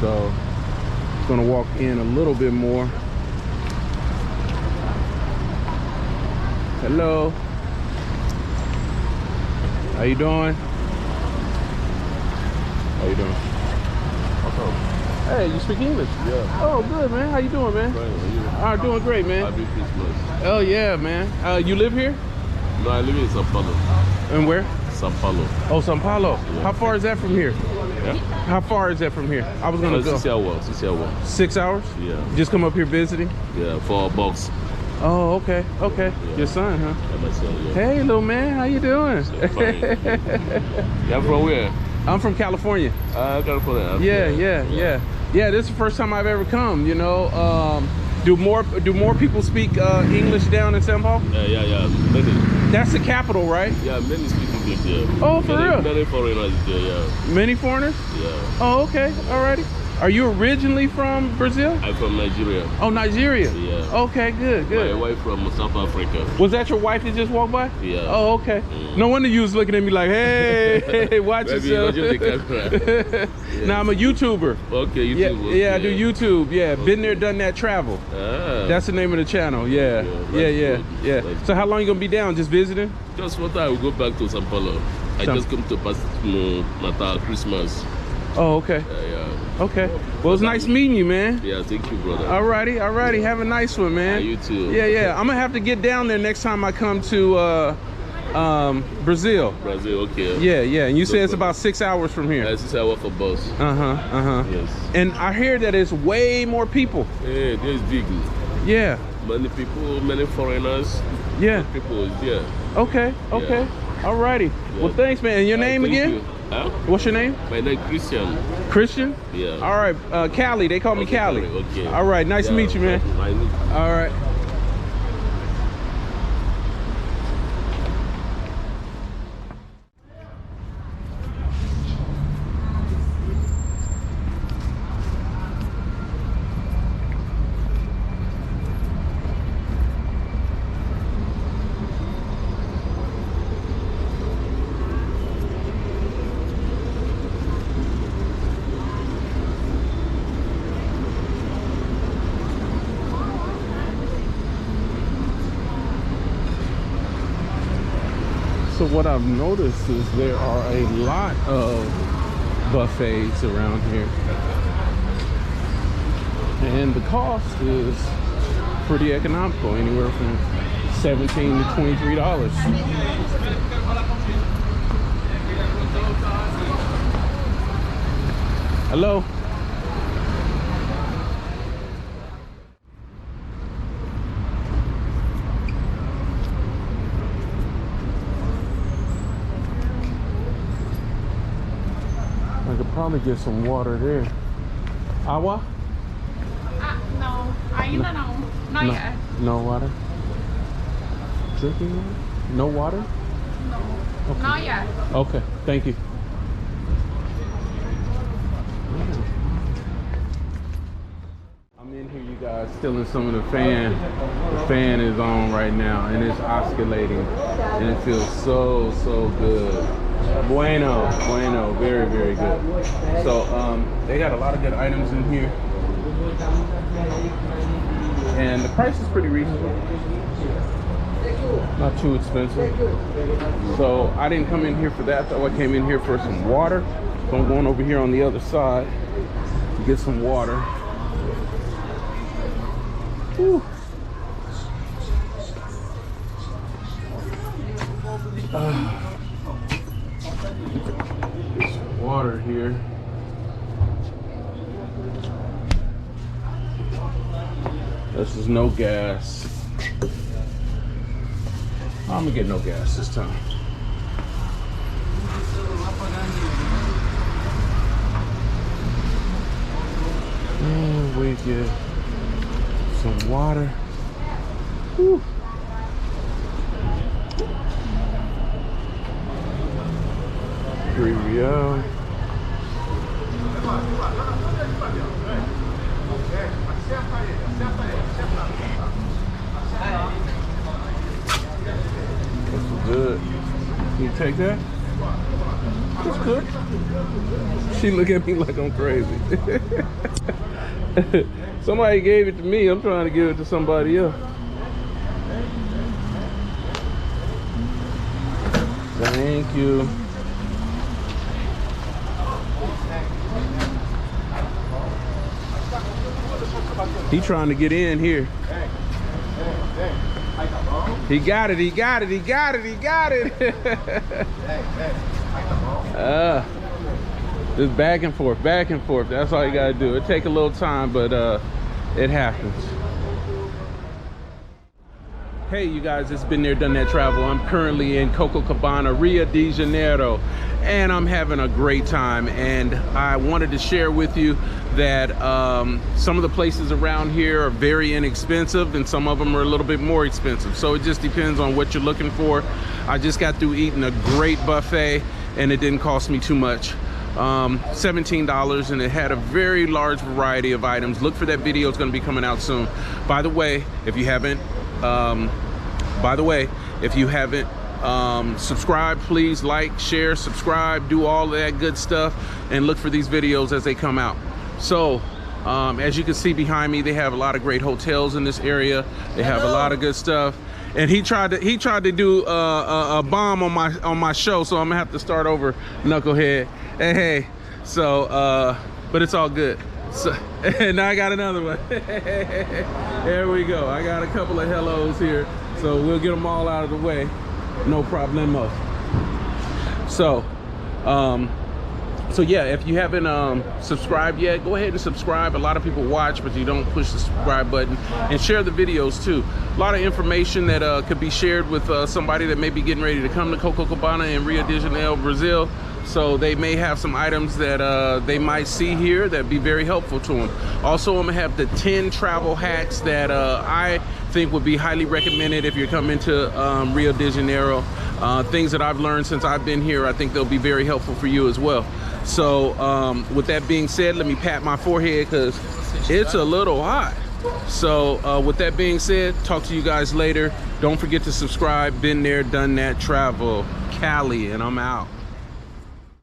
So I'm gonna walk in a little bit more. Hello. How you doing? How you doing? Hey, you speak English? Yeah. Oh, good, man. How you doing, man? Fine, how are you? All right, doing great, man. Happy Christmas. Oh, yeah, man. You live here? No, I live in Sao Paulo. And where? Sao Paulo. Oh, Sao Paulo. Yeah. How far is that from here? Yeah? How far is that from here? I was gonna go. 6 hours. 6 hours. 6 hours? Yeah. Just come up here visiting? Yeah, for a box. Oh, okay, okay. Yeah. Your son, huh? Yeah, my son, yeah. Hey, little man, how you doing? Fine. You're from where? I'm from California. California. Yeah. This is the first time I've ever come. You know, do more people speak English down in Sao Paulo? Yeah. Many. That's the capital, right? Yeah, many speak English there. Oh, for real? Many foreigners there, yeah. Many foreigners? Yeah. Oh, okay, alrighty. Are you originally from Brazil? I'm from Nigeria. Oh, Nigeria. Yeah. Okay, good. My wife from South Africa. Was that your wife that just walked by? Yeah. Oh, okay. No wonder you was looking at me like, hey, watch yourself. Maybe the camera. Yeah. Now I'm a YouTuber. Okay, Yeah, YouTube. Okay. I do YouTube. Yeah, Okay. Been there, done that, travel. Ah. That's the name of the channel. Yeah. Good. So how long you gonna be down? Just visiting? Just what I will go back to Sao Paulo. I just come to pass Natal, Christmas. Oh, okay. Yeah. Okay. Well, it's nice meeting you, man. Yeah, thank you, brother. Alrighty. Have a nice one, man. Yeah, you too. Yeah. I'm gonna have to get down there next time I come to Brazil. Brazil, okay. Yeah. And you say it's about 6 hours from here. 6 hours for bus. Yes. And I hear that it's way more people. Hey, this is big. Yeah. Many people, many foreigners. Yeah. People is there. Okay. Alrighty. Yeah. Well, thanks, man. And your name Thank again? you. Huh? What's your name? My name is Christian. Christian? Yeah. All right. Cali. They call me Cali. Okay. All right. Nice to meet you, man. All right. So what I've noticed is there are a lot of buffets around here. And the cost is pretty economical, anywhere from $17 to $23. Hello? I could probably get some water there. Agua? No, ainda não. Not yet. No water? Drinking water? No water? No. Okay. Not yet. Okay, thank you. I'm in here, you guys, stealing some of the fan. The fan is on right now, and it's oscillating, and it feels so good. Bueno, very good. So they got a lot of good items in here, and the price is pretty reasonable, not too expensive. So I didn't come in here for that though. I came in here for some water, so I'm going over here on the other side to get some water. Whew. Water here. This is no gas. I'm gonna get no gas this time. And we get some water. Whew. Rio. That's good. Can you take that? That's good. She look at me like I'm crazy. Somebody gave it to me. I'm trying to give it to somebody else. Thank you. He trying to get in here. He got it, he got it, he got it, he got it. Just back and forth, back and forth. That's all you gotta do. It take a little time, but it happens. Hey you guys, it's Been There Done That Travel. I'm currently in Copacabana, Rio de Janeiro, and I'm having a great time. And I wanted to share with you that some of the places around here are very inexpensive and some of them are a little bit more expensive. So it just depends on what you're looking for. I just got through eating a great buffet and it didn't cost me too much. $17, and it had a very large variety of items. Look for that video, it's going to be coming out soon. By the way, if you haven't subscribed, please like, share, subscribe, do all of that good stuff, and look for these videos as they come out. So as you can see behind me, they have a lot of great hotels in this area. They have a lot of good stuff. And he tried to do a bomb on my show, so I'm gonna have to start over, knucklehead. Hey, so but it's all good. So and now I got another one. There we go. I got a couple of hellos here, so we'll get them all out of the way, no problemo. So yeah, if you haven't subscribed yet, go ahead and subscribe. A lot of people watch, but you don't push the subscribe button, and share the videos too. A lot of information that could be shared with somebody that may be getting ready to come to Copacabana in Rio de Janeiro, Brazil. So they may have some items that they might see here that'd be very helpful to them. Also, I'm gonna have the 10 travel hacks that I think would be highly recommended if you're coming to Rio de Janeiro. Things that I've learned since I've been here, I think they'll be very helpful for you as well. So with that being said, let me pat my forehead because it's a little hot. So with that being said, talk to you guys later. Don't forget to subscribe. Been There, Done That Travel. Cali, and I'm out.